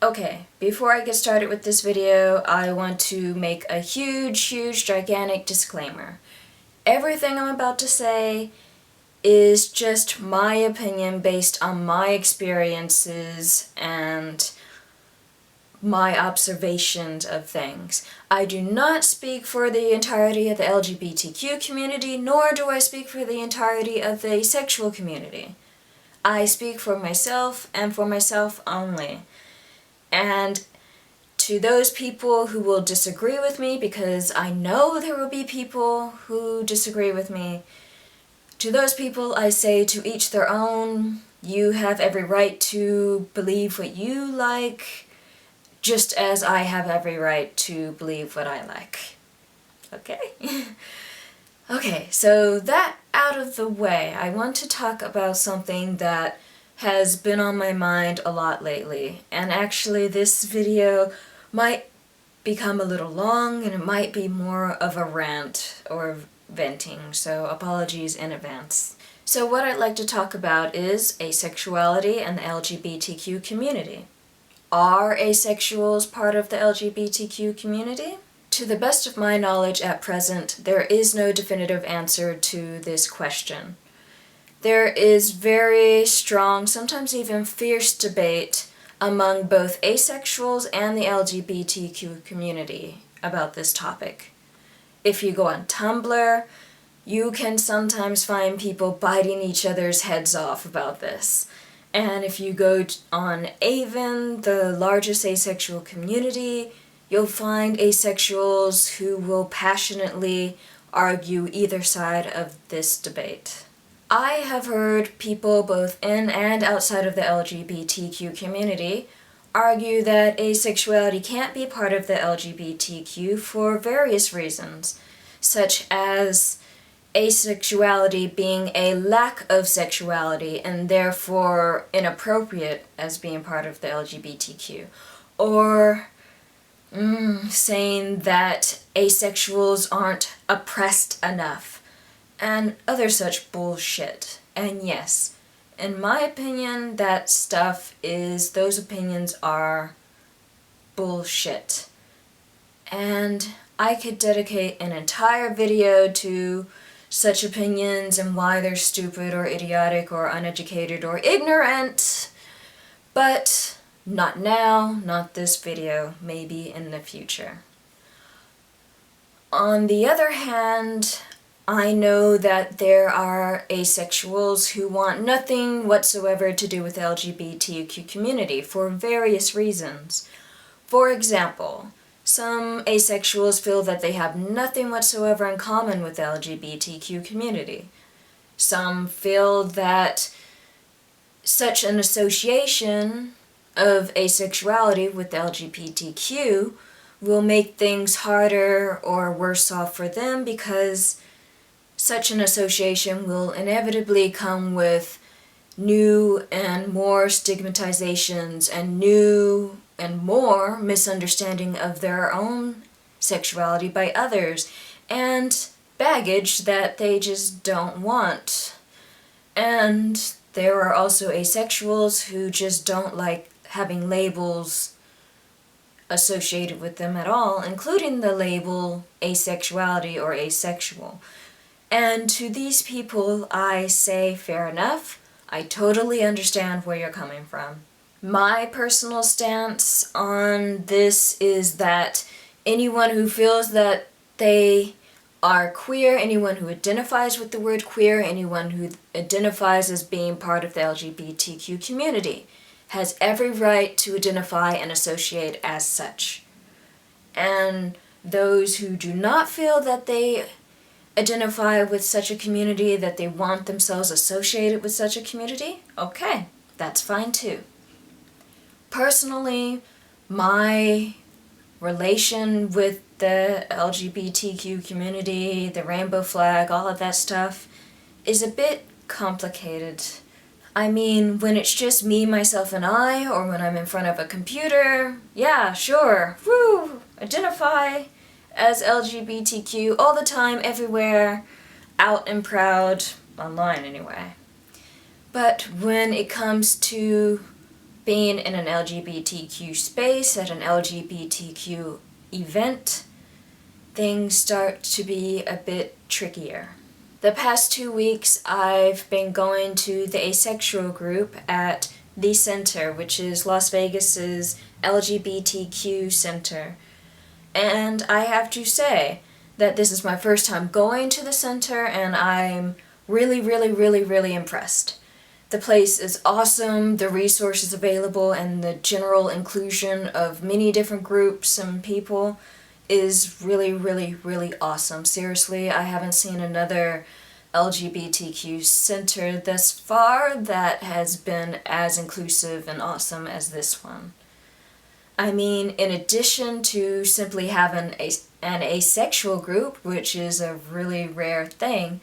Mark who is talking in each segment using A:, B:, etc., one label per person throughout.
A: Okay, before I get started with this video, I want to make a huge, gigantic disclaimer. Everything I'm about to say is just my opinion based on my experiences and my observations of things. I do not speak for the entirety of the LGBTQ community, nor do I speak for the entirety of the asexual community. I speak for myself and for myself only. And to those people who will disagree with me, because I know there will be people who disagree with me, to those people I say to each their own. You have every right to believe what you like, just as I have every right to believe what I like. Okay? Okay, so that out of the way, I want to talk about something that has been on my mind a lot lately. And actually this video might become a little long and it might be more of a rant or venting, so apologies in advance. So what I'd like to talk about is asexuality and the LGBTQ community. Are asexuals part of the LGBTQ community? To the best of my knowledge at present, there is no definitive answer to this question. There is very strong, sometimes even fierce debate among both asexuals and the LGBTQ community about this topic. If you go on Tumblr, you can sometimes find people biting each other's heads off about this. And if you go on eveyone, the largest asexual community, you'll find asexuals who will passionately argue either side of this debate. I have heard people both in and outside of the LGBTQ community argue that asexuality can't be part of the LGBTQ for various reasons, such as asexuality being a lack of sexuality and therefore inappropriate as being part of the LGBTQ, or saying that asexuals aren't oppressed enough, and other such bullshit. And yes, in my opinion, those opinions are bullshit. And I could dedicate an entire video to such opinions and why they're stupid or idiotic or uneducated or ignorant, but not now, not this video, maybe in the future. On the other hand, I know that there are asexuals who want nothing whatsoever to do with the LGBTQ community for various reasons. For example, some asexuals feel that they have nothing whatsoever in common with the LGBTQ community. Some feel that such an association of asexuality with the LGBTQ will make things harder or worse off for them because such an association will inevitably come with new and more stigmatizations and new and more misunderstanding of their own sexuality by others, and baggage that they just don't want. And there are also asexuals who just don't like having labels associated with them at all, including the label asexuality or asexual. And to these people, I say, fair enough. I totally understand where you're coming from. My personal stance on this is that anyone who feels that they are queer, anyone who identifies with the word queer, anyone who identifies as being part of the LGBTQ community has every right to identify and associate as such. And those who do not feel that they identify with such a community, that they want themselves associated with such a community, okay, that's fine too. Personally, my relation with the LGBTQ community, the rainbow flag, all of that stuff, is a bit complicated. I mean, when it's just me, myself, and I, or when I'm in front of a computer, yeah, sure, woo, identify as LGBTQ all the time, everywhere, out and proud, online anyway. But when it comes to being in an LGBTQ space at an LGBTQ event, things start to be a bit trickier. The past 2 weeks I've been going to the Asexual group at the center, which is Las Vegas's LGBTQ center. And I have to say that this is my first time going to the center, and I'm really impressed. The place is awesome, the resources available and the general inclusion of many different groups and people is really awesome. Seriously, I haven't seen another LGBTQ center thus far that has been as inclusive and awesome as this one. I mean, in addition to simply having an asexual group, which is a really rare thing,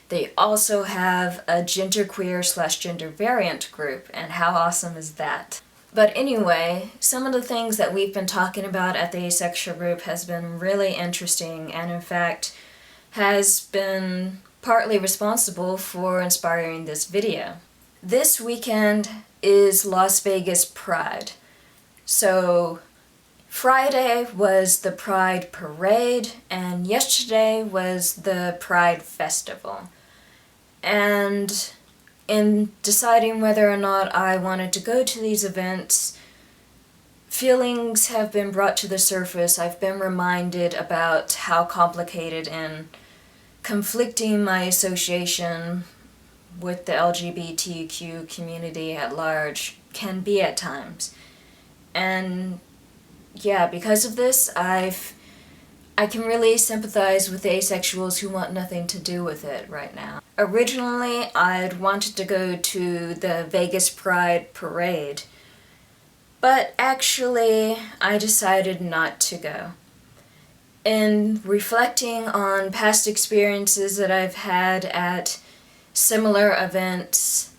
A: they also have a genderqueer/gender variant group, and how awesome is that? But anyway, some of the things that we've been talking about at the Asexual group has been really interesting, and in fact has been partly responsible for inspiring this video. This weekend is Las Vegas Pride. So Friday was the Pride Parade, and yesterday was the Pride Festival. And in deciding whether or not I wanted to go to these events, feelings have been brought to the surface. I've been reminded about how complicated and conflicting my association with the LGBTQ community at large can be at times. And yeah, because of this, I can really sympathize with the asexuals who want nothing to do with it right now. Originally, I'd wanted to go to the Vegas Pride Parade, but actually, I decided not to go. In reflecting on past experiences that I've had at similar events,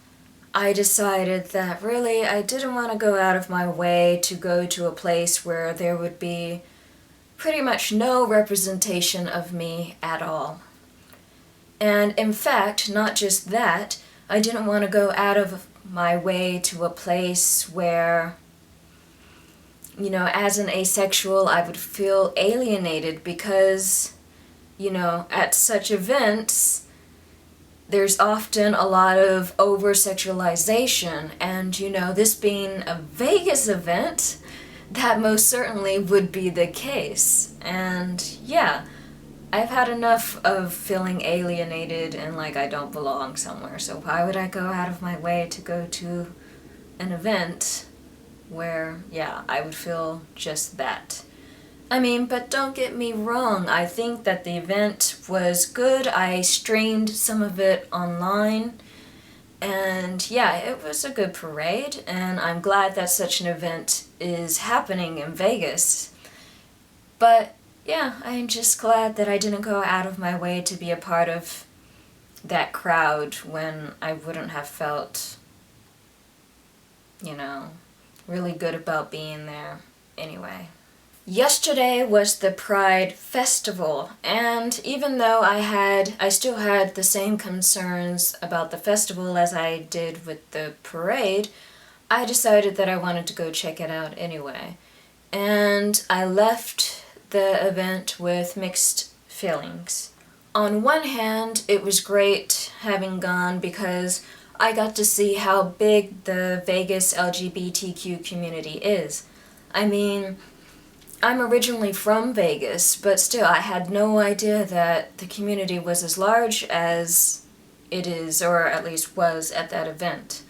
A: I decided that really I didn't want to go out of my way to go to a place where there would be pretty much no representation of me at all. And in fact, not just that, I didn't want to go out of my way to a place where, you know, as an asexual, I would feel alienated because, you know, at such events, there's often a lot of over-sexualization, and, you know, this being a Vegas event, that most certainly would be the case. And yeah, I've had enough of feeling alienated and like I don't belong somewhere, so why would I go out of my way to go to an event where, yeah, I would feel just that. I mean, but don't get me wrong, I think that the event was good. I streamed some of it online, and yeah, it was a good parade, and I'm glad that such an event is happening in Vegas. But yeah, I'm just glad that I didn't go out of my way to be a part of that crowd when I wouldn't have felt, you know, really good about being there anyway. Yesterday was the Pride Festival, and even though I still had the same concerns about the festival as I did with the parade, I decided that I wanted to go check it out anyway. And I left the event with mixed feelings. On one hand, it was great having gone because I got to see how big the Vegas LGBTQ community is. I mean, I'm originally from Vegas, but still I had no idea that the community was as large as it is, or at least was at that event.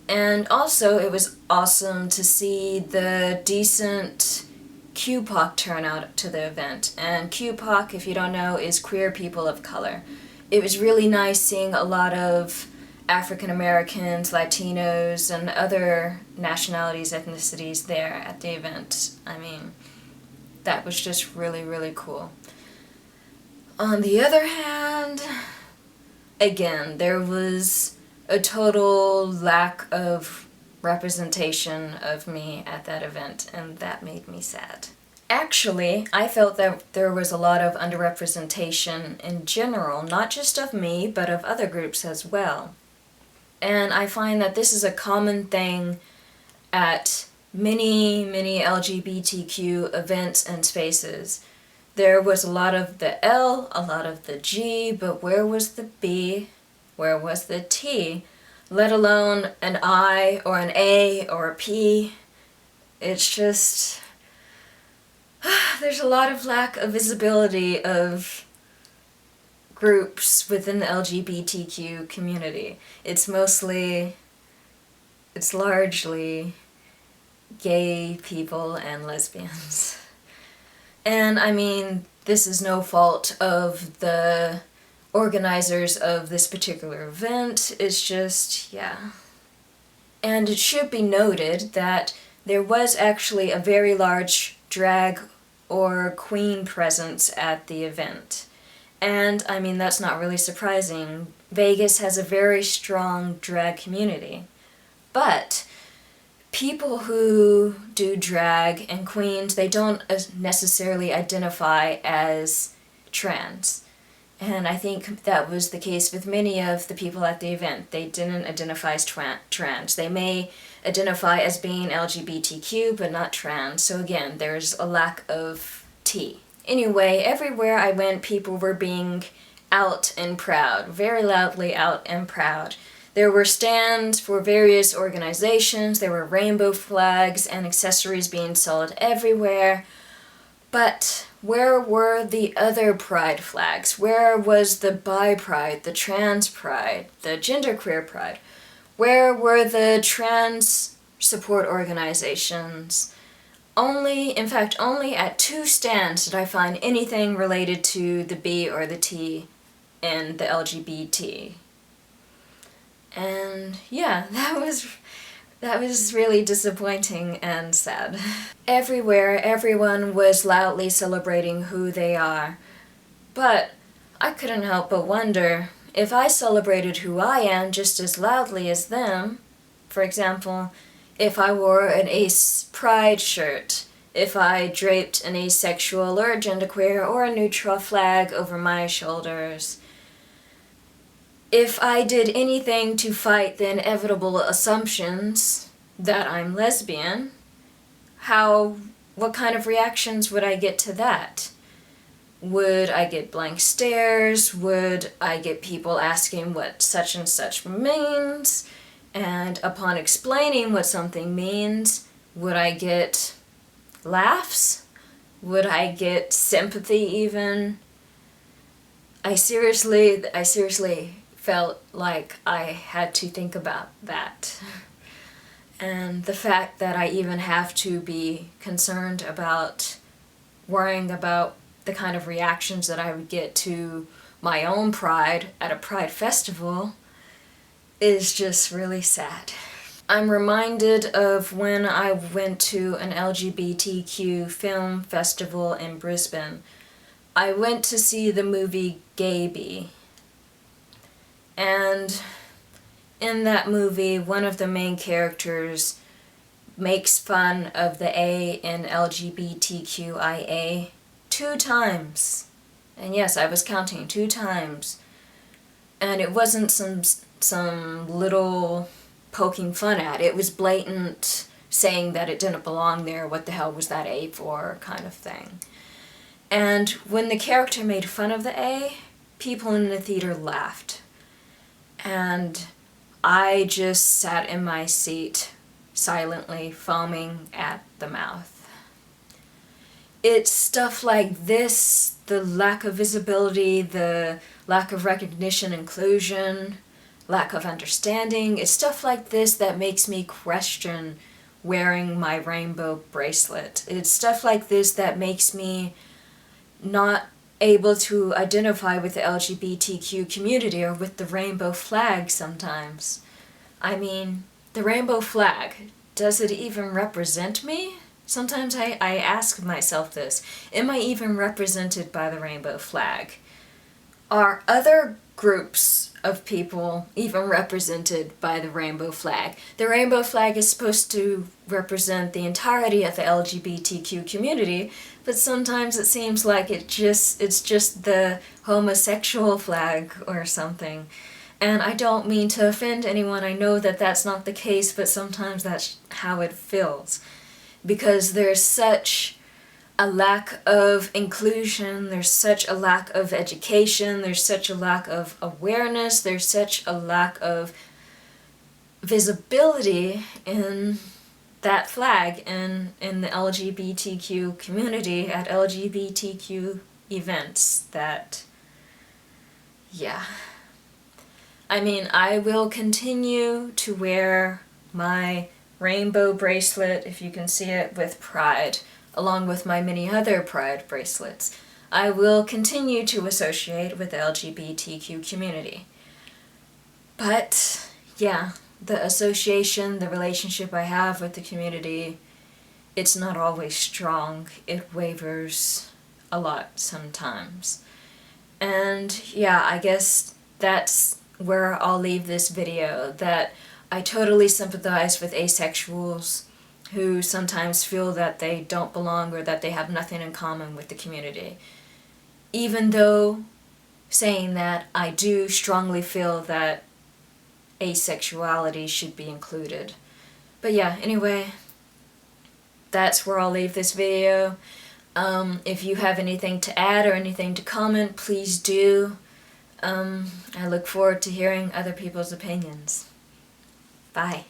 A: And also it was awesome to see the decent QAC turnout to the event. And QAC, if you don't know, is queer people of color. It was really nice seeing a lot of African Americans, Latinos, and other nationalities, ethnicities there at the event. I mean, that was just really cool. On the other hand, again, there was a total lack of representation of me at that event, and that made me sad. Actually, I felt that there was a lot of underrepresentation in general, not just of me, but of other groups as well. And I find that this is a common thing at many, many LGBTQ events and spaces. There was a lot of the L, a lot of the G, but where was the B? Where was the T? Let alone an I or an A or a P. It's just... there's a lot of lack of visibility of groups within the LGBTQ community. It's largely gay people and lesbians. And I mean, this is no fault of the organizers of this particular event, it's just, yeah. And it should be noted that there was actually a very large drag or queen presence at the event. And I mean, that's not really surprising. Vegas has a very strong drag community. But people who do drag and queens, they don't necessarily identify as trans. And I think that was the case with many of the people at the event. They didn't identify as trans. They may identify as being LGBTQ, but not trans. So again, there's a lack of T. Anyway, everywhere I went, people were being out and proud, very loudly out and proud. There were stands for various organizations, there were rainbow flags and accessories being sold everywhere. But where were the other pride flags? Where was the bi pride, the trans pride, the genderqueer pride? Where were the trans support organizations? Only at 2 stands did I find anything related to the B or the T in the LGBT. And yeah, that was really disappointing and sad. Everywhere, everyone was loudly celebrating who they are. But I couldn't help but wonder, if I celebrated who I am just as loudly as them, for example, if I wore an ace pride shirt, if I draped an asexual or a genderqueer or a neutral flag over my shoulders, if I did anything to fight the inevitable assumptions that I'm lesbian, what kind of reactions would I get to that? Would I get blank stares? Would I get people asking what such and such means? And upon explaining what something means, would I get laughs? Would I get sympathy even? I seriously felt like I had to think about that. And the fact that I even have to be concerned about worrying about the kind of reactions that I would get to my own pride at a pride festival is just really sad. I'm reminded of when I went to an LGBTQ film festival in Brisbane. I went to see the movie Gayby. And in that movie, one of the main characters makes fun of the A in LGBTQIA 2 times. And yes, I was counting 2 times. And it wasn't some little poking fun at. It was blatant saying that it didn't belong there, what the hell was that A for, kind of thing. And when the character made fun of the A, people in the theater laughed. And I just sat in my seat, silently foaming at the mouth. It's stuff like this, the lack of visibility, the lack of recognition, inclusion, lack of understanding. It's stuff like this that makes me question wearing my rainbow bracelet. It's stuff like this that makes me not able to identify with the LGBTQ community or with the rainbow flag sometimes. I mean, the rainbow flag, does it even represent me? Sometimes I ask myself this. Am I even represented by the rainbow flag? Are other groups of people even represented by the rainbow flag? The rainbow flag is supposed to represent the entirety of the LGBTQ community, but sometimes it seems like it's just the homosexual flag or something. And I don't mean to offend anyone, I know that that's not the case, but sometimes that's how it feels. Because there's such a lack of inclusion, there's such a lack of education, there's such a lack of awareness, there's such a lack of visibility in that flag in the LGBTQ community at LGBTQ events that, yeah. I mean, I will continue to wear my rainbow bracelet, if you can see it, with pride, along with my many other pride bracelets. I will continue to associate with the LGBTQ community. But, yeah, the association, the relationship I have with the community, it's not always strong. It wavers a lot sometimes. And, yeah, I guess that's where I'll leave this video, that I totally sympathize with asexuals who sometimes feel that they don't belong or that they have nothing in common with the community. Even though, saying that, I do strongly feel that asexuality should be included. But yeah, anyway, that's where I'll leave this video. If you have anything to add or anything to comment, please do. I look forward to hearing other people's opinions. Bye.